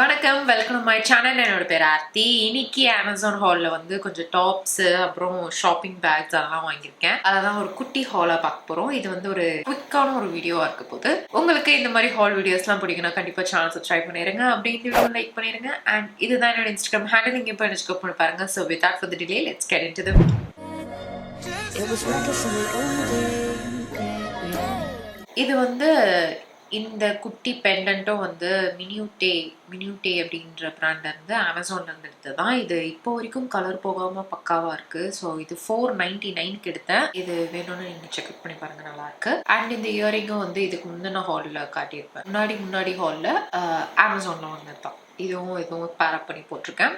வணக்கம், welcome to my channel. என்னோட பேர் ஆர்த்தி. இன்னைக்கு அமேசான் ஹாலில் வந்து கொஞ்சம் டாப்ஸு அப்புறம் ஷாப்பிங் பேக்ஸ் அதெல்லாம் வாங்கியிருக்கேன். அதெல்லாம் ஒரு குட்டி ஹாலாக பார்க்க போகிறோம். இது வந்து ஒரு குவிக்கான ஒரு வீடியோவாக இருக்க போது. உங்களுக்கு இந்த மாதிரி ஹால் வீடியோஸ்லாம் பிடிக்குன்னா கண்டிப்பாக சேனல் சப்ஸ்கிரைப் பண்ணிடுங்க. அப்படியே இந்த வீடியோ லைக் பண்ணிடுங்க. அண்ட் இதுதான் என்னோட இன்ஸ்டாகிராம் ஹேண்டில். நீங்கள் இப்போ இன்ஸ்டாகிராம் பண்ணி பாருங்க. So without further delay let's get into the video. இது வந்து இந்த குட்டி பெண்டன்ட்டும் வந்து மினியூட்டே அப்படின்ற பிராண்ட்ல இருந்து அமேசான்ல இருந்து எடுத்தது தான். இது இப்போ வரைக்கும் கலர் போகாம பக்காவா இருக்கு. ஸோ இது 499க்கு எடுத்தேன். இது வேணும்னு நீங்க செக் பண்ணி பாருங்க, நல்லா இருக்கு. அண்ட் இந்த இயரிங்கும் வந்து இதுக்கு முந்தின ஹால்ல காட்டியிருப்பேன். முன்னாடி ஹால்ல அமேசான்ல வந்தது தான். இதுவும் பேரப் பண்ணி போட்டிருக்கேன்.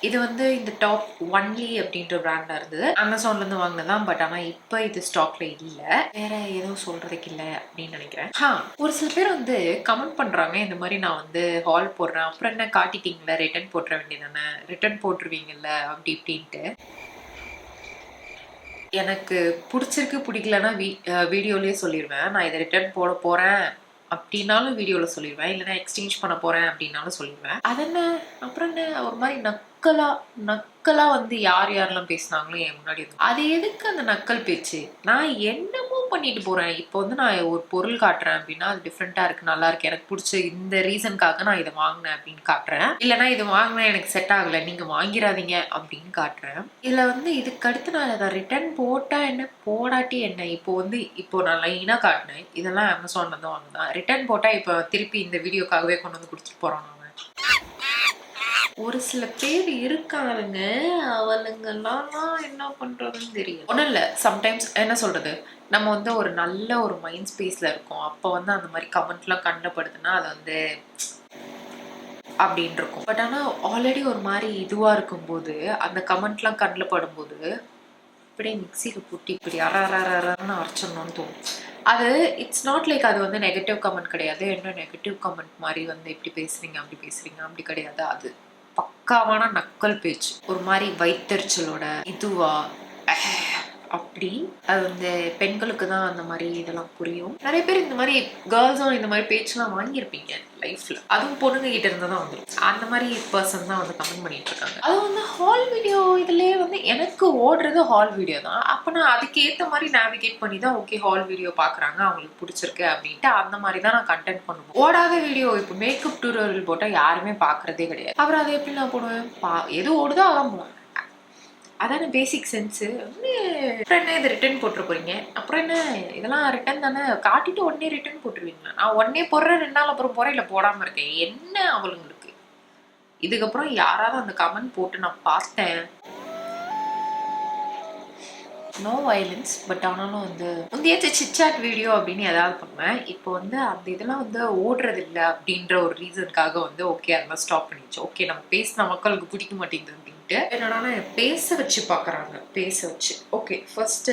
இது வந்து இந்த டாப் ஒன்லி அப்படின்ற பிராண்ட்ல இருந்தது. அமேசான்ல இருந்து வாங்கினதான். பட் ஆனா இப்ப இது ஸ்டாக்ல இல்ல. வேற எதுவும் சொல்றதுக்கு இல்ல அப்படின்னு நினைக்கிறேன். ஒரு சில பேர் வந்து கமெண்ட் பண்றாங்க, இந்த மாதிரி நான் வந்து ஹால் போடுறேன், அப்புறம் என்ன காட்டிட்டீங்களா, ரிட்டர்ன் போட்டுற வேண்டியதானே, ரிட்டர்ன் போட்டுருவீங்கல்ல அப்படி இப்படின்ட்டு. எனக்கு பிடிச்சிருக்கு பிடிக்கலன்னா வீடியோலயே சொல்லிடுவேன். நான் இதை ரிட்டர்ன் போட போறேன் அப்படின்னாலும் வீடியோவில் சொல்லிடுவேன். இல்லைன்னா எக்ஸ்சேஞ்ச் பண்ண போகிறேன் அப்படின்னாலும் சொல்லிடுவேன். அது என்ன அப்புறம் என்ன ஒரு மாதிரி நக்கலா வந்து யாரெல்லாம் பேசினாங்களோ என் முன்னாடி அது எதுக்கு அந்த நக்கல் பேச்சு? நான் என்னமோ பண்ணிட்டு போகிறேன். இப்போ வந்து நான் ஒரு பொருள் காட்டுறேன் அப்படின்னா அது டிஃப்ரெண்ட்டாக இருக்குது, நல்லா இருக்கு, எனக்கு பிடிச்ச இந்த ரீசனுக்காக நான் இதை வாங்கினேன் அப்படின்னு காட்டுறேன். இல்லைனா இது வாங்கினேன் எனக்கு செட் ஆகலை, நீங்கள் வாங்கிடாதீங்க அப்படின்னு காட்டுறேன். இதில் வந்து இதுக்கு அடுத்து நான் அதை ரிட்டர்ன் போட்டால் என்ன போடாட்டி என்ன? இப்போ நான் லைனாக காட்டினேன். இதெல்லாம் அமேசான்ல தான் வாங்கினேன். ரிட்டர்ன் போட்டால் இப்போ திருப்பி இந்த வீடியோக்காகவே கொண்டு வந்து கொடுத்துட்டு போகிறோம். ஒரு சில பேர் இருக்காங்க, அவளுங்கெல்லாம் என்ன பண்றதுன்னு தெரியும். ஒன்றும் இல்லை, சம்டைம்ஸ் என்ன சொல்றது, நம்ம வந்து ஒரு நல்ல ஒரு மைண்ட் ஸ்பேஸ்ல இருக்கோம். அப்போ வந்து அந்த மாதிரி கமெண்ட்லாம் கண்டப்படுதுன்னா அது வந்து அப்படின்னு இருக்கும். பட் ஆனால் ஆல்ரெடி ஒரு மாதிரி இதுவா இருக்கும்போது அந்த கமெண்ட்லாம் கண்ணில் படும்போது இப்படியே மிக்சியில் புட்டி இப்படி அறன்னு அரைச்சிடணும்னு தோணும். அது இட்ஸ் நாட் லைக் அது வந்து நெகட்டிவ் கமெண்ட் கிடையாது. என்ன நெகட்டிவ் கமெண்ட் மாதிரி வந்து இப்படி பேசுறீங்க அப்படி கிடையாது. அது பக்காவான நக்கல் பேச்சு, ஒரு மாதிரி வைத்தறிச்சலோட இதுவா அப்படி. அது வந்து பெண்களுக்கு தான் அந்த மாதிரி இதெல்லாம் புரியும். நிறைய பேர் இந்த மாதிரி கேர்ள்ஸும் இந்த மாதிரி பேச்செல்லாம் வாங்கியிருப்பீங்க லைஃப்ல. அதுவும் பொண்ணுங்க கிட்ட இருந்து தான் வந்துடும். அந்த மாதிரி பர்சன் தான் வந்து கமெண்ட் பண்ணிட்டு இருக்காங்க. அது வந்து ஹால் வீடியோ இதுலயே வந்து எனக்கு ஓடுறது ஹால் வீடியோ தான். அப்ப நான் அதுக்கு ஏற்ற மாதிரி நேவிகேட் பண்ணி தான் ஓகே ஹால் வீடியோ பாக்குறாங்க, அவங்களுக்கு பிடிச்சிருக்கு அப்படின்ட்டு அந்த மாதிரி தான் நான் கண்டென்ட் பண்ணுவேன். ஓடாத வீடியோ இப்போ மேக்கப் டியூட்டோரியல் போட்டா யாருமே பாக்குறதே கிடையாது. அப்புறம் அதை எப்படி நான் போடுவேன்? எது ஓடுதோ அதான் போடுவேன். அதான பேசிக் சென்ஸு. அப்புறம் என்ன இதை ரிட்டர்ன் போட்டுற போறீங்க? அப்புறம் என்ன இதெல்லாம் ரிட்டர்ன் தானே, காட்டிட்டு உடனே ரிட்டர்ன் போட்டுருவீங்களா? நான் உடனே போடுறேன், 2 நாள் அப்புறம் போறேன், இல்லை போடாம இருக்கேன். என்ன அவளுங்களுக்கு? இதுக்கப்புறம் யாராவது அந்த கமெண்ட் போட்டு நான் பார்த்தேன். No violence. பட் ஆனாலும் வந்து முந்தையாச்சும் சிட்சாட் வீடியோ அப்படின்னு ஏதாவது பண்ணுவேன். இப்போ வந்து அந்த இதெல்லாம் வந்து ஓடுறது இல்லை அப்படின்ற ஒரு ரீசனுக்காக வந்து ஓகே அதெல்லாம் ஸ்டாப் பண்ணிடுச்சு. ஓகே நம்ம பேசின மக்களுக்கு பிடிக்க மாட்டேங்குது அப்படின்ட்டு என்னன்னா பேச வச்சு பார்க்குறாங்க. பேச வச்சு ஓகே ஃபர்ஸ்ட்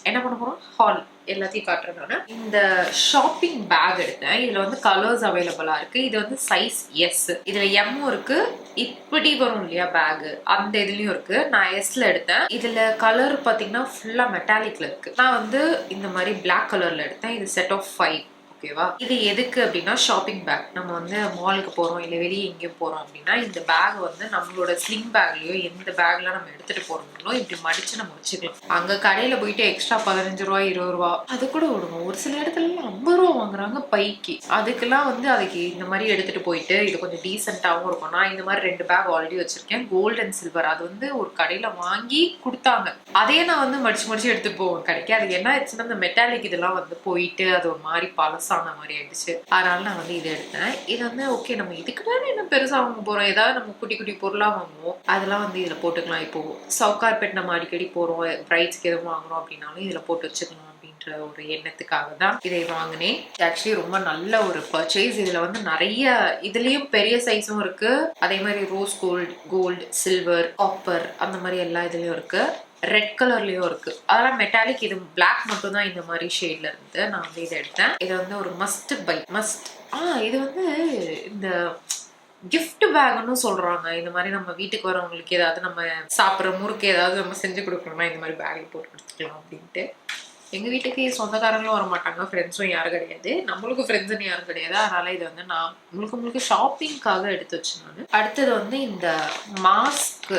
என்ன பண்ண போறோம், ஹால் எல்லாத்தையும் காட்டுறதுனால இந்த ஷாப்பிங் பேக் எடுத்தேன். இதுல வந்து கலர்ஸ் அவைலபிளா இருக்கு. இது வந்து சைஸ் எஸ், இதுல எம்மும் இருக்கு, இப்படி வரும் இல்லையா பேக், அந்த இதுலயும் இருக்கு. நான் எஸ்ல எடுத்தேன். இதுல கலர் பாத்தீங்கன்னா ஃபுல்லா மெட்டாலிக்ல இருக்கு. நான் வந்து இந்த மாதிரி பிளாக் கலர்ல எடுத்தேன். இது செட் ஆஃப் 5. ஓகேவா? இது எதுக்கு அப்படின்னா ஷாப்பிங் பேக். நம்ம வந்து மாலுக்கு போறோம் இல்லை வெளியே எங்கேயும் போறோம் அப்படின்னா இந்த பேக் வந்து நம்மளோட ஸ்லிங் பேக்லயோ எந்த பேக்ல நம்ம எடுத்துட்டு போறோம்னோ இப்படி மடிச்சு நம்ம வச்சுக்கலாம். அங்க கடையில போயிட்டு எக்ஸ்ட்ரா 15 ரூபா 20 ரூபா அது கூட விடுங்க. ஒரு சில இடத்துல 50 ரூபா வாங்குறாங்க பைக்கு. அதுக்கெல்லாம் வந்து அதுக்கு இந்த மாதிரி எடுத்துட்டு போயிட்டு இது கொஞ்சம் டீசென்ட்டாகவும் இருக்கும். நான் இந்த மாதிரி 2 பேக் ஆல்ரெடி வச்சிருக்கேன், கோல்டு அண்ட் சில்வர். அது வந்து ஒரு கடையில வாங்கி கொடுத்தாங்க. அதே நான் வந்து மடிச்சு எடுத்துட்டு போவேன் கடைக்கு. அது என்ன ஆயிடுச்சுன்னா இந்த மெட்டாலிக் இதெல்லாம் வந்து போயிட்டு அது ஒரு மாதிரி பழசான மாதிரி ஆயிடுச்சு. அதனால நான் வந்து இதை எடுத்தேன். இது வந்து ஓகே நம்ம இதுக்கு மேலே என்ன பெருசா வாங்க போறோம், ஏதாவது நம்ம குட்டி குட்டி பொருளா வாங்குவோம், அதெல்லாம் வந்து இதுல போட்டுக்கலாம். இப்போ சவுகார்பேட் நம்ம அடிக்கடி போறோம், பிரைட்ஸ்க்கு எதுவும் வாங்குறோம் அப்படின்னாலும் இதுல போட்டு வச்சுக்கலாம் அப்படின்ற ஒரு எண்ணத்துக்காக தான் இதை வாங்கினேன். ஆக்சுவலி ரொம்ப நல்ல ஒரு பர்ச்சேஸ். இதுல வந்து நிறைய இதுலயும் பெரிய சைஸும் இருக்கு, அதே மாதிரி ரோஸ் கோல்டு சில்வர் காப்பர் அந்த மாதிரி எல்லா இதுலயும் இருக்கு. ரெட் கலர்லயும் இருக்கு. அதெல்லாம் மெட்டாலிக். இது பிளாக் மட்டும் தான் இந்த மாதிரி ஷேட்ல இருந்து நான் வந்து இதை எடுத்தேன். இது வந்து ஒரு மஸ்ட் பை. இது வந்து இந்த கிஃப்ட் பேக்னு சொல்றாங்க. இந்த மாதிரி நம்ம வீட்டுக்கு வரவங்களுக்கு ஏதாவது நம்ம சாப்பிட்ற முறுக்கு ஏதாவது நம்ம செஞ்சு கொடுக்கணும்னா இந்த மாதிரி பேக்ல போட்டு கொடுத்துக்கலாம் அப்படின்ட்டு. எங்கள் வீட்டுக்கு சொந்தக்காரங்களும் வர மாட்டாங்க, ஃப்ரெண்ட்ஸும் யாரும் கிடையாது, நம்மளுக்கு ஃப்ரெண்ட்ஸுன்னு யாரும் கிடையாது. அதனால் இது வந்து நான் முழுக்க ஷாப்பிங்காக எடுத்து வச்சேன் நான். அடுத்தது வந்து இந்த மாஸ்க்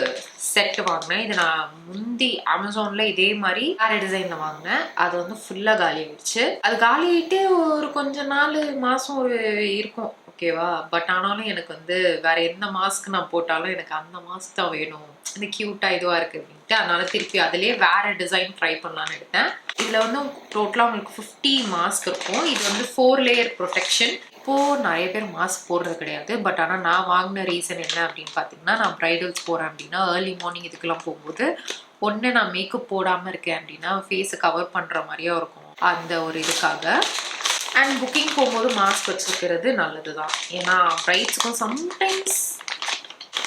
செட் வாங்கினேன். இது நான் முந்தி அமேசானில் இதே மாதிரி வேறு டிசைனில் வாங்கினேன். அது வந்து ஃபுல்லாக காலி ஆயிடுச்சு. அது காலி ஆகிட்டு ஒரு கொஞ்ச நாள் மாதம் ஒரு இருக்கும், ஓகேவா. பட் ஆனாலும் எனக்கு வந்து வேற எந்த மாஸ்க் நான் போட்டாலும் எனக்கு அந்த மாஸ்க் தான் வேணும், இந்த கியூட்டா இதுவா இருக்கு அப்படின்ட்டு. அதனால திருப்பி அதிலே வேற டிசைன் ட்ரை பண்ணலான்னு எடுத்தேன். இதுல வந்து டோட்டலா உங்களுக்கு 50 மாஸ்க் இருக்கும். இது வந்து 4 லேயர் ப்ரொடெக்ஷன். இப்போ நிறைய பேர் மாஸ்க் போடுறது கிடையாது. பட் ஆனால் நான் வாங்கின ரீசன் என்ன அப்படின்னு பார்த்தீங்கன்னா, நான் பிரைடல்ஸ் போறேன் அப்படின்னா ஏர்லி மார்னிங் இதுக்கெல்லாம் போகும்போது ஒன்று நான் மேக்கப் போடாமல் இருக்கேன் அப்படின்னா ஃபேஸை கவர் பண்ணுற மாதிரியே இருக்கும், அந்த ஒரு இதுக்காக. அண்ட் புக்கிங் போகும்போது மாஸ்க் வச்சுக்கிறது நல்லது தான். ஏன்னா பிரைட்ஸுக்கும் சம்டைம்ஸ்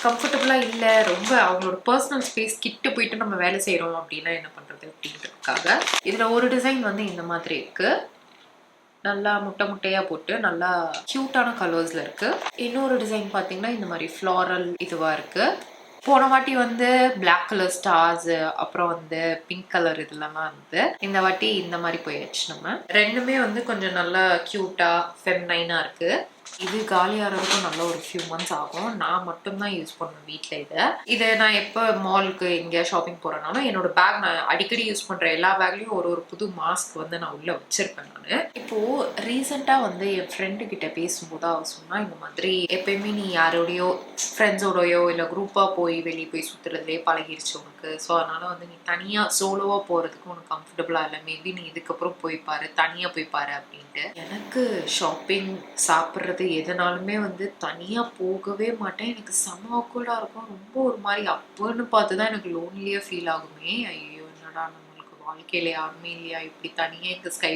கம்ஃபர்டபுளாக இல்லை, ரொம்ப அவங்களோட பர்சனல் ஸ்பேஸ் கிட்ட போயிட்டு நம்ம வேலை செய்கிறோம் அப்படின்னா என்ன பண்ணுறது அப்படின்றதுக்காக. இதில் ஒரு டிசைன் வந்து இந்த மாதிரி இருக்குது, நல்லா முட்டையாக போட்டு நல்லா க்யூட்டான கலர்ஸில் இருக்குது. இன்னொரு டிசைன் பார்த்தீங்கன்னா இந்த மாதிரி ஃப்ளாரல் இதுவாக இருக்குது. போன வாட்டி வந்து பிளாக் கலர் ஸ்டார்ஸ், அப்புறம் வந்து பிங்க் கலர் இதெல்லாம் வந்து இந்த வாட்டி இந்த மாதிரி போயாச்சு. நம்ம ரெண்டுமே வந்து கொஞ்சம் நல்லா க்யூட்டா ஃபெமினைனா இருக்கு. இது காலியாகிறதுக்கும் நல்ல ஒரு ஃபியூ மந்த்ஸ் ஆகும். நான் மட்டும்தான் யூஸ் பண்ணுவேன் வீட்டில். இதை நான் எப்போ மாலுக்கு எங்கேயா ஷாப்பிங் போகிறேனாலும் என்னோட பேக் நான் அடிக்கடி யூஸ் பண்ணுற எல்லா பேக்லேயும் ஒரு புது மாஸ்க் வந்து நான் உள்ளே வச்சிருப்பேன் நான். இப்போது ரீசெண்டாக வந்து என் ஃப்ரெண்டு கிட்ட பேசும்போது அவள் சொன்னால், இந்த மாதிரி எப்பயுமே நீ யாரோடையோ ஃப்ரெண்ட்ஸோடையோ இல்லை குரூப்பாக போய் வெளியே போய் சுற்றுறதுலேயே பழகிருச்சு உனக்கு. ஸோ அதனால் வந்து நீ தனியாக சோலோவாக போகிறதுக்கு உனக்கு கம்ஃபர்டபுளாக இல்லை, மேபி நீ இதுக்கப்புறம் போய் பாரு, தனியாக போய் பாரு அப்படின்ட்டு. எனக்கு ஷாப்பிங் சாப்பிட்றது எதனாலுமே வந்து தனியாக போகவே மாட்டேன். எனக்கு செம ஆக்வர்டாக இருக்கும், ரொம்ப ஒரு மாதிரி அப்போன்னு பார்த்து தான் எனக்கு லோன்லியாக ஃபீல் ஆகுமே. ஐயோ என்னடா நம்மளுக்கு வாழ்க்கையில யாருமே இல்லையா இப்படி தனியாக. இந்த ஸ்கை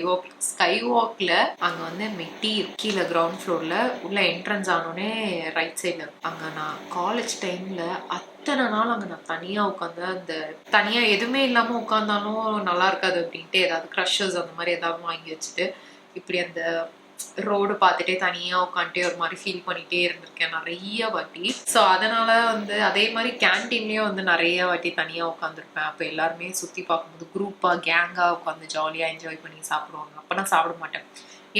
வாக்கில் அங்கே வந்து மெட்டி கீழே கிரவுண்ட் ஃப்ளோரில் உள்ள என்ட்ரன்ஸ் ஆனோடனே ரைட் சைடில் அங்கே நான் காலேஜ் டைமில் அத்தனை நாள் அங்கே நான் தனியாக உட்காந்து, அந்த தனியாக எதுவுமே இல்லாமல் உட்காந்தாலும் நல்லா இருக்காது அப்படின்ட்டு ஏதாவது க்ரஷஸ் அந்த மாதிரி ஏதாவது வாங்கி வச்சுட்டு இப்படி அந்த ரோடு பார்த்துட்டே தனியாக உட்காந்துட்டே ஒரு மாதிரி ஃபீல் பண்ணிகிட்டே இருந்திருக்கேன் நிறைய வாட்டி. ஸோ அதனால் வந்து அதே மாதிரி கேன்டீன்லேயும் வந்து நிறைய வாட்டி தனியாக உட்காந்துருப்பேன். அப்போ எல்லாருமே சுற்றி பார்க்கும்போது குரூப்பாக கேங்காக உட்காந்து ஜாலியாக என்ஜாய் பண்ணி சாப்பிடுவாங்க. அப்போ நான் சாப்பிட மாட்டேன்.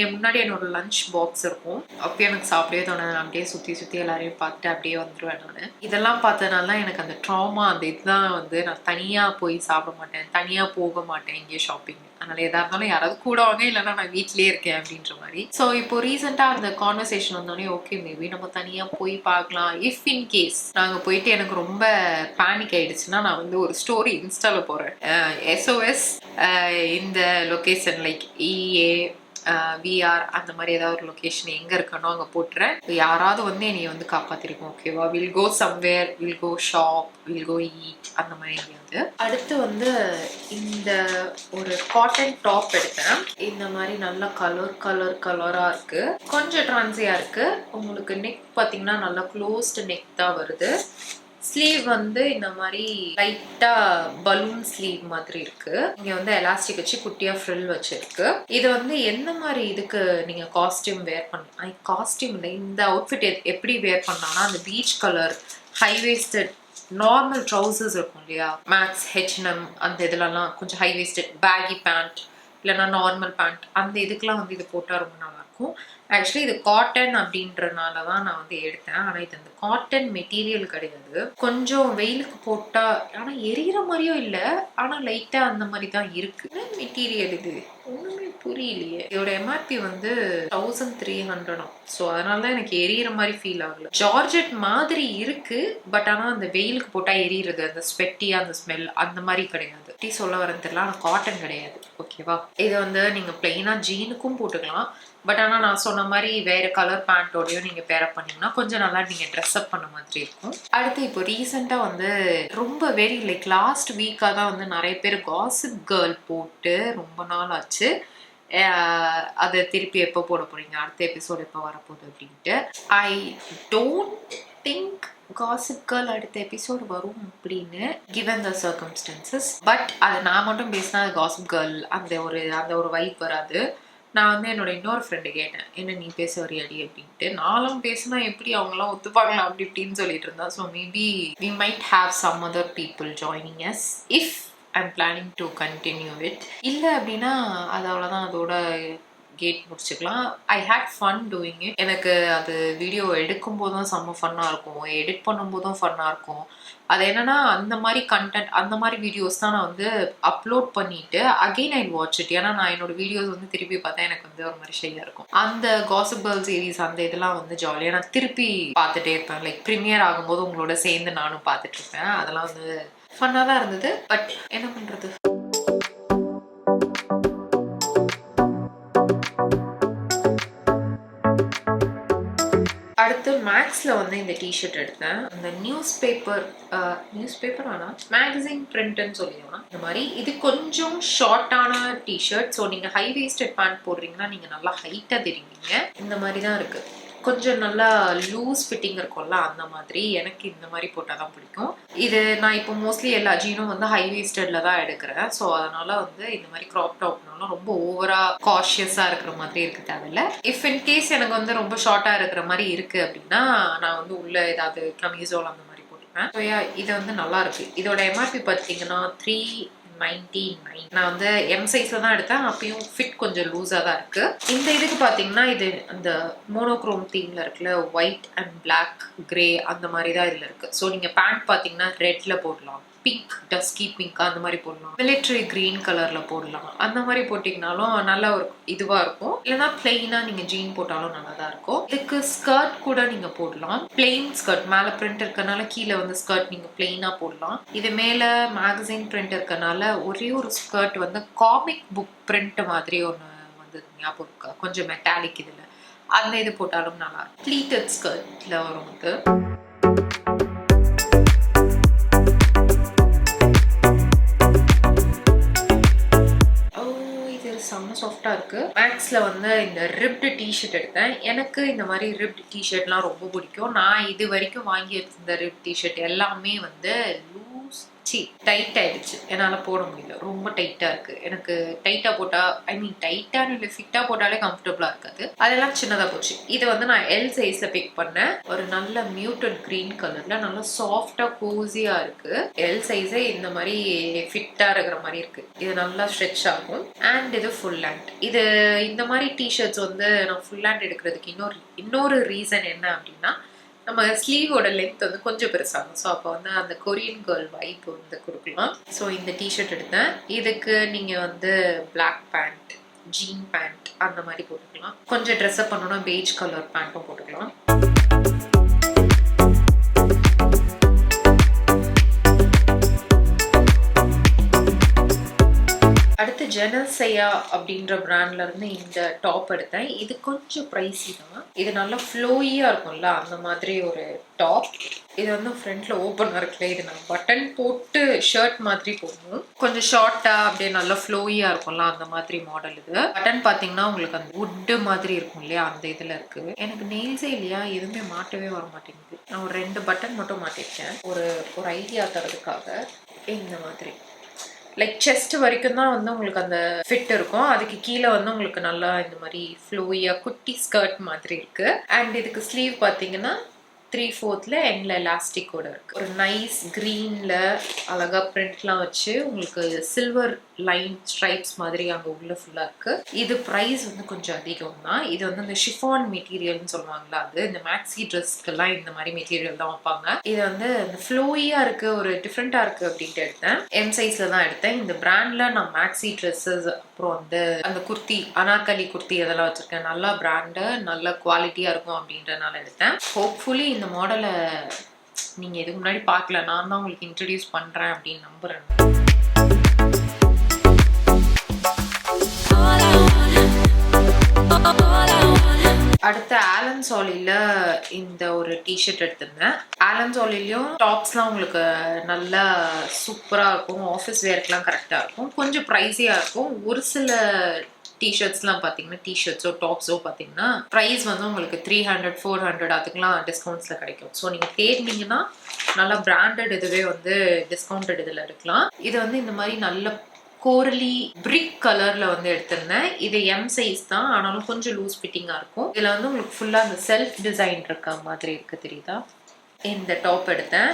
என் முன்னாடி என்னோட லஞ்ச் பாக்ஸ் இருக்கும், அப்போ எனக்கு சாப்பிடவே தோணுது. நான் அப்படியே சுற்றி எல்லாரையும் பார்த்துட்டு அப்படியே வந்துடுவேன் நான். இதெல்லாம் பார்த்ததுனால தான் எனக்கு அந்த ட்ராமா, அந்த இதுதான் வந்து நான் தனியாக போய் சாப்பிட மாட்டேன், தனியாக போக மாட்டேன் இங்கே ஷாப்பிங். அதனால எதாக இருந்தாலும் யாராவது கூட வாங்க, இல்லைன்னா நான் வீட்லேயே இருக்கேன் அப்படின்ற மாதிரி. ஸோ இப்போ ரீசெண்டாக அந்த கான்வர்சேஷன் வந்தோடனே ஓகே மேபி நம்ம தனியாக போய் பார்க்கலாம். இஃப் இன் கேஸ் நாங்கள் போயிட்டு எனக்கு ரொம்ப பேனிக் ஆயிடுச்சுன்னா நான் வந்து ஒரு ஸ்டோரி இன்ஸ்டாவில் போடுறேன், SOS இந்த லொக்கேஷன் லைக் EA VR அந்த மாதிரி ஏதாவது ஒரு லொக்கேஷன் எங்கே இருக்கணும் அங்கே போட்டுறேன். யாராவது வந்து என்னை வந்து காப்பாற்றிருக்கோம், ஓகேவா. Will go somewhere, will go shop, will go eat அந்த மாதிரி எங்கேயாவது. அடுத்து வந்து இந்த ஒரு காட்டன் டாப் எடுத்தேன். இந்த மாதிரி நல்லா கலராக இருக்கு, கொஞ்சம் ட்ரான்ஸியாக இருக்கு. உங்களுக்கு நெக் பார்த்தீங்கன்னா நல்லா க்ளோஸ்டு நெக் தான் வருது. ஸ்லீவ் வந்து இந்த மாதிரி லைட்டா பலூன் ஸ்லீவ் மாதிரி இருக்கு. இங்க வந்து எலாஸ்டிக் வச்சு குட்டியா ஃப்ரில் வச்சிருக்கு. இது வந்து எந்த மாதிரி இதுக்கு நீங்க காஸ்டியூம் வேர் பண்ண, காஸ்டியூம் இல்லை, இந்த அவுட்ஃபிட் எப்படி வேர் பண்ணலாம்னா அந்த peach colour high wasted normal trousers இருக்கும் இல்லையா, மேக்ஸ் H&M அந்த இதுலலாம் கொஞ்சம் ஹை வேஸ்டட் பேகி பேண்ட் இல்லைன்னா நார்மல் பேண்ட், அந்த இதுக்கெல்லாம் வந்து இது போட்டால் ரொம்ப நல்லா இருக்கும். ஆக்சுவலி இது காட்டன் அப்படின்றனால தான் நான் வந்து எடுத்தேன். ஆனால் இது அந்த காட்டன் மெட்டீரியல் கிடையாது, கொஞ்சம் வெயிலுக்கு போட்டால் ஆனால் எரியிற மாதிரியும் இல்லை, ஆனால் லைட்டாக அந்த மாதிரி தான் இருக்கு. மெட்டீரியல் இது ஒன்றுமே புரியலையே. இதோட MRP வந்து 1300. ஸோ அதனால தான் எனக்கு எரியிற மாதிரி ஃபீல் ஆகல. ஜார்ஜெட் மாதிரி இருக்கு, பட் ஆனால் அந்த வெயிலுக்கு போட்டால் எரியிறது, அந்த ஸ்வெட்டியாக அந்த ஸ்மெல் அந்த மாதிரி கிடையாது. டீ சொல்ல வரேன்னு தெரியல, ஆனால் காட்டன் கிடையாது, ஓகேவா. இது வந்து நீங்கள் பிளெயினாக ஜீனுக்கும் போட்டுக்கலாம். பட் ஆனால் நான் சொன்ன மாதிரி வேறு கலர் பேண்ட்டோடையும் நீங்கள் பேரப் பண்ணிங்கன்னா கொஞ்சம் நல்லா நீங்கள் ட்ரெஸ்அப் பண்ண மாதிரி இருக்கும். அடுத்து இப்போ ரீசெண்டாக வந்து ரொம்ப வெரி லைக் லாஸ்ட் வீக்காக தான் வந்து நிறைய பேர் காசிப் கேர்ள் போட்டு ரொம்ப நாள் ஆச்சு. அதை திருப்பி எப்போ போட போகிறீங்க, அடுத்த எபிசோடு எப்போ வரப்போகுது அப்படின்ட்டு. I don't think gossip girl அடுத்த எபிசோடு வரும் அப்படின்னு given the circumstances. பட் அது நான் மட்டும் பேசினா அது காசிப் கேர்ள் அந்த ஒரு வைப் வராது. நான் வந்து என்னோட இன்னொரு ஃப்ரெண்டு கேட்டேன், என்ன நீ பேச வரையாடி அப்படின்ட்டு. நானும் பேசினா எப்படி அவங்களாம் ஒத்துப்பாங்களா அப்படி இப்படின்னு சொல்லிட்டு இருந்தா. So maybe we might have some other people joining us if I'm planning to continue it. இல்லை அப்படின்னா அது அவ்வளோதான், அதோட கேட் முடிச்சுக்கலாம். ஐ ஹேட் ஃபன் டூயிங் இட். எனக்கு அது வீடியோ எடுக்கும் போதும் செம்ம ஃபன்னாக இருக்கும், எடிட் பண்ணும்போதும் ஃபன்னாக இருக்கும். அது என்னன்னா அந்த மாதிரி கண்டென்ட், அந்த மாதிரி வீடியோஸ் தான் நான் வந்து அப்லோட் பண்ணிட்டு அகெயின் ஐ வாட்ச் இட். ஏன்னா நான் என்னோட வீடியோஸ் வந்து திருப்பி பார்த்தா எனக்கு வந்து ஒரு மாதிரி ஷையாக இருக்கும். அந்த காசிப் கேர்ள் சீரீஸ் அந்த இதெல்லாம் வந்து ஜாலியாக நான் திருப்பி பார்த்துட்டே இருப்பேன். லைக் ப்ரீமியர் ஆகும்போது உங்களோட சேர்ந்து நானும் பார்த்துட்டு இருப்பேன். அதெல்லாம் வந்து ஃபன்னாக தான் இருந்தது. பட் என்ன பண்ணுறது. அடுத்து மேக்ஸ்ல வந்து இந்த டிஷர்ட் எடுத்தேன். அந்த நியூஸ் பேப்பர் ஆனா மேகசின் பிரிண்ட்னு சொல்லிடுவோம். இந்த மாதிரி இது கொஞ்சம் ஷார்ட்டான டிஷர்ட். ஸோ நீங்க ஹை வேஸ்டட் பேண்ட் போடுறீங்கன்னா நீங்க நல்லா ஹைட்டா தெரியுங்க. இந்த மாதிரி தான் இருக்கு. கொஞ்சம் நல்லா லூஸ் ஃபிட்டிங் இருக்கும்ல, அந்த மாதிரி எனக்கு இந்த மாதிரி போட்டால் தான் பிடிக்கும். இது நான் இப்போ மோஸ்ட்லி எல்லா ஜீனும் வந்து ஹை வேஸ்டட்ல தான் எடுக்கிறேன். ஸோ அதனால வந்து இந்த மாதிரி கிராப் டாப்னாலும் ரொம்ப ஓவரா காஷியஸா இருக்கிற மாதிரி இருக்கு தேவையில்ல. இஃப் இன் கேஸ் எனக்கு வந்து ரொம்ப ஷார்ட்டா இருக்கிற மாதிரி இருக்கு அப்படின்னா நான் வந்து உள்ள ஏதாவது கமீசோல் அந்த மாதிரி போட்டுப்பேன். ஸோ இது வந்து நல்லா இருக்கு. இதோட எம்ஆர்பி பார்த்தீங்கன்னா 399. நான் வந்து எம் சைஸ்ல தான் எடுத்தேன். அப்பயும் ஃபிட் கொஞ்சம் லூஸா தான் இருக்கு. இந்த இதுக்கு பாத்தீங்கன்னா இது அந்த மோனோக்ரோம் தீம்ல இருக்குல்ல, ஒயிட் அண்ட் பிளாக் கிரே அந்த மாதிரி தான் இதுல இருக்கு. ஸோ நீங்க பேண்ட் பாத்தீங்கன்னா ரெட்ல போடலாம், பிங்க் டஸ்கி பிங்க் அந்த மாதிரி போடலாம், மிலிட்டரி கிரீன் கலர்ல போடலாம். அந்த மாதிரி போட்டிங்கனாலும் நல்ல ஒரு இதுவா இருக்கும். இல்லைன்னா பிளெயினா நீங்க ஜீன் போட்டாலும் நல்லா தான் இருக்கும். இதுக்கு ஸ்கர்ட் கூட நீங்க போடலாம். பிளெயின் ஸ்கர்ட் மேல பிரிண்ட் இருக்கனால கீழே வந்து ஸ்கர்ட் நீங்க பிளெயினா போடலாம். இது மேல மேகசின் பிரிண்ட் இருக்கனால ஒரே ஒரு ஸ்கர்ட் வந்து காமிக் புக் பிரிண்ட் மாதிரி ஒன்று வந்து ஞாபகம் இருக்கா, கொஞ்சம் மெட்டாலிக் இதுல, அந்த இது போட்டாலும் நல்லா இருக்கும். ப்ளீட்டட் ஸ்கர்ட்ல வரும் இது. செம்ம சாஃப்டா இருக்கு. மேக்ஸ்ல வந்து இந்த ரிப்டு டிஷர்ட் எடுத்தேன். எனக்கு இந்த மாதிரி ரிப்டு டிஷர்ட்லாம் ரொம்ப பிடிக்கும். நான் இது வரைக்கும் வாங்கி வச்சிருந்த ரிப் டிஷர்ட் எல்லாமே வந்து லூஸ் டைட் ஆயிடுச்சு. என்னால போட முடியல, ரொம்ப டைட்டா இருக்கு. எனக்கு டைட்டா போட்டா, ஐ மீன் டைட்டா இல்லை, ஃபிட்டா போட்டாலே கம்ஃபர்டபுளா இருக்காது. அதெல்லாம் சின்னதா போச்சு. இது வந்து நான் எல் சைஸ்ல பிக் பண்ணேன். ஒரு நல்ல மியூட்டட் கிரீன் கலர்ல நல்லா சாஃப்டா கோசியா இருக்கு. எல் சைஸே இந்த மாதிரி ஃபிட்டா இருக்கிற மாதிரி இருக்கு. இது நல்லா ஸ்ட்ரெச் ஆகும். அண்ட் இது ஃபுல் ஹேண்ட். இது இந்த மாதிரி டிஷர்ட்ஸ் வந்து நான் ஃபுல் ஹேண்ட் எடுக்கிறதுக்கு இன்னொரு ரீசன் என்ன அப்படின்னா, நம்ம ஸ்லீவோட லென்த் வந்து கொஞ்சம் பெருசாகும். ஸோ அப்போ வந்து அந்த கொரியன் கேர்ள் வைப் வந்து கொடுக்கலாம். ஸோ இந்த டிஷர்ட் எடுத்தேன். இதுக்கு நீங்கள் வந்து பிளாக் பேண்ட், ஜீன் பேண்ட் அந்த மாதிரி போட்டுக்கலாம். கொஞ்சம் ட்ரெஸ்அப் பண்ணணும்னா பெய்ஜ் கலர் பேண்ட்டும் போட்டுக்கலாம். அடுத்து ஜனசயா அப்படின்ற பிராண்ட்ல இருந்து இந்த டாப் எடுத்தேன். இது கொஞ்சம் ப்ரைஸி தான். இது நல்லா ஃப்ளோயியா இருக்கும்ல, அந்த மாதிரி ஒரு டாப். இது வந்து ஃப்ரண்ட்ல ஓப்பனா இருக்குல்ல, இது நான் பட்டன் போட்டு ஷர்ட் மாதிரி போடணும். கொஞ்சம் ஷார்ட்டா அப்படியே நல்லா ஃப்ளோயியா இருக்கும்ல, அந்த மாதிரி மாடல். இது பட்டன் பாத்தீங்கன்னா உங்களுக்கு அந்த வுட்டு மாதிரி இருக்கும் இல்லையா, அந்த இதுல இருக்கு. எனக்கு நெயில்ஸே இல்லையா, எதுவுமே மாட்டவே வர மாட்டேங்குது. நான் ஒரு 2 பட்டன் மட்டும் மாட்டிருக்கேன் ஒரு ஐடியா தரதுக்காக. இந்த மாதிரி லைக் செஸ்ட் வரைக்கும் தான் வந்து உங்களுக்கு அந்த ஃபிட் இருக்கும். அதுக்கு கீழே வந்து உங்களுக்கு நல்லா இந்த மாதிரி ஃப்ளோயியா குட்டி ஸ்கர்ட் மாதிரி இருக்கு. அண்ட் இதுக்கு ஸ்லீவ் பார்த்தீங்கன்னா 3/4 எண்ட்ல எலாஸ்டிக்கோட இருக்கு. ஒரு நைஸ் கிரீன்ல அழகா பிரிண்ட்லாம் வச்சு உங்களுக்கு சில்வர் லைன் ஸ்ட்ரைப்ஸ் மாதிரி அங்க உள்ள ஃபுல்லா இருக்கு. இது பிரைஸ் வந்து கொஞ்சம் அதிகம் தான். இது வந்து இந்த ஷிஃபான் மெட்டீரியல்னு சொல்லுவாங்களா, அது இந்த மேக்ஸி ட்ரெஸ்க்கெல்லாம் இந்த மாதிரி மெட்டீரியல் தான் வைப்பாங்க. இது வந்து இந்த ஃப்ளோயியா இருக்கு, ஒரு டிஃப்ரெண்டா இருக்கு அப்படின்ட்டு எடுத்தேன். எம் சைஸ்ல தான் எடுத்தேன். இந்த பிராண்ட்ல நான் மேக்ஸி ட்ரெஸ்ஸஸ், அப்புறம் வந்து அந்த குர்த்தி, அனார்கலி குர்த்தி அதெல்லாம் வச்சிருக்கேன். நல்லா பிராண்டு, நல்ல குவாலிட்டியா இருக்கும் அப்படின்றனால எடுத்தேன். ஹோப்ஃபுல்லி இந்த மாடலை நீங்க இதுக்கு முன்னாடி பார்க்கல, நான் தான் உங்களுக்கு இன்ட்ரடியூஸ் பண்றேன் அப்படின்னு நம்புறேன். அடுத்த ஆலன் சாலில இந்த ஒரு டிஷர்ட் எடுத்திருந்தேன். ஆலன் சாலிலையும் டாப்ஸ்லாம் உங்களுக்கு நல்லா சூப்பரா இருக்கும். ஆஃபீஸ் வேர்க்கெல்லாம் கரெக்டா இருக்கும். கொஞ்சம் ப்ரைஸியா இருக்கும். ஒரு சில டிஷர்ட்ஸ்லாம் பார்த்தீங்கன்னா, டிஷர்ட்ஸோ டாப்ஸோ பார்த்தீங்கன்னா ப்ரைஸ் வந்து உங்களுக்கு 300 400 அதுக்கெல்லாம் டிஸ்கவுண்ட்ஸில் கிடைக்கும். ஸோ நீங்கள் தேடினீங்கன்னா நல்லா பிராண்டட் இதுவே வந்து டிஸ்கவுண்டட் இதில் எடுக்கலாம். இது வந்து இந்த மாதிரி நல்ல கோரலி பிரிக் கலர்ல வந்து எடுத்திருந்தேன். இது எம் சைஸ் தான், ஆனாலும் கொஞ்சம் லூஸ் ஃபிட்டிங்கா இருக்கும். இதுல வந்து உங்களுக்கு ஃபுல்லா அந்த செல்ஃப் டிசைன் இருக்க மாதிரி இருக்கு, தெரியுதா? இந்த டாப் எடுத்தேன்.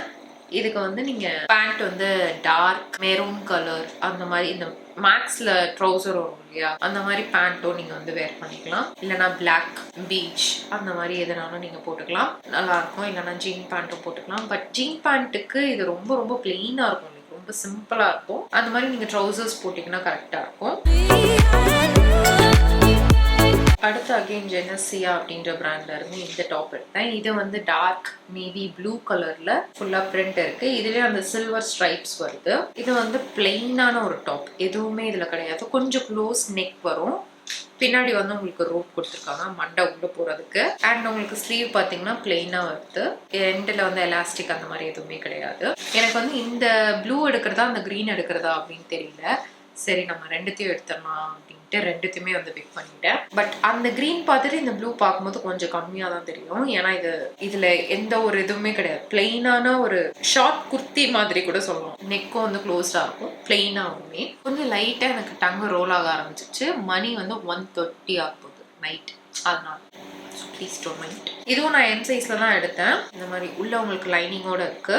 இதுக்கு வந்து நீங்க பேண்ட் வந்து டார்க் மெரூன் கலர் அந்த மாதிரி இந்த மேக்ஸ்ல ட்ரௌசர் வரும் இல்லையா அந்த மாதிரி பேண்ட்டும் நீங்க வந்து வேர் பண்ணிக்கலாம். இல்லைன்னா பிளாக் பீச் அந்த மாதிரி எதுனாலும் நீங்க போட்டுக்கலாம், நல்லா இருக்கும். இல்லைன்னா ஜீன் பேண்ட்டும் போட்டுக்கலாம். பட் ஜீன் பேண்ட்டுக்கு இது ரொம்ப ரொம்ப பிளெயினா இருக்கும், ரொம்ப சிம்பிளா இருக்கும். அந்த மாதிரி நீங்க ட்ரௌசர்ஸ் போட்டீங்கன்னா கரெக்டா இருக்கும். அடுத்து அகைன் ஜெனசியா அப்படின்ற பிராண்ட்ல இருந்து இந்த டாப் எடுத்தேன். இது வந்து டார்க் நேவி ப்ளூ கலர்ல ஃபுல்லா பிரிண்ட் இருக்கு. இதுலயே அந்த சில்வர் ஸ்ட்ரைப்ஸ் வருது. இது வந்து பிளெயினான ஒரு டாப், எதுவுமே இதுல கிடையாது. கொஞ்சம் க்ளோஸ் நெக் வரும், பின்னாடி வந்து உங்களுக்கு ரோப் கொடுத்துருக்காங்க மண்டை உள்ள போறதுக்கு. அண்ட் உங்களுக்கு ஸ்லீவ் பாத்தீங்கன்னா பிளெயினா வருது, எண்டில் வந்து எலாஸ்டிக் அந்த மாதிரி எதுவுமே கிடையாது. எனக்கு வந்து இந்த ப்ளூ எடுக்கிறதா அந்த கிரீன் எடுக்கிறதா அப்படின்னு தெரியல. சரி நம்ம ரெண்டுத்தையும் எடுத்துடலாம் அப்படின்ட்டு ரெண்டுத்தையுமே வந்து பிக் பண்ணிட்டேன். பட் அந்த கிரீன் பார்த்துட்டு இந்த ப்ளூ பார்க்கும்போது கொஞ்சம் கம்மியாக தான் தெரியும். ஏன்னா இதுல எந்த ஒரு இதுவுமே கிடையாது, பிளெயினான ஒரு ஷார்ட் குர்த்தி மாதிரி கூட சொல்லலாம். நெக்கும் வந்து க்ளோஸ்டா இருக்கும், பிளெயினாகவுமே. கொஞ்சம் லைட்டா எனக்கு டங்கு ரோல் ஆக ஆரம்பிச்சிச்சு. மணி வந்து 1:30 ஆக போகுது நைட், அதனால ப்ளீஸ் டோன்ட் மைண்ட். இதுவும் நான் எம் சைஸ்ல தான் எடுத்தேன். இந்த மாதிரி உள்ள உங்களுக்கு லைனிங்கோட இருக்கு.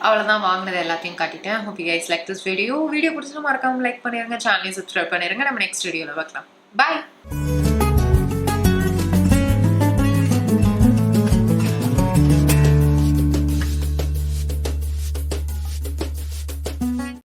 அவ்வளவுதான், வாங்கினது எல்லாத்தையும் காட்டிட்டேன். Hope you guys like this video. Video பிடிச்சா மறக்காம லைக் பண்ணிருங்க, சேனலை சப்ஸ்கிரைப் பண்ணிருங்க. நம்ம நெக்ஸ்ட் வீடியோல பார்க்கலாம். பாய்.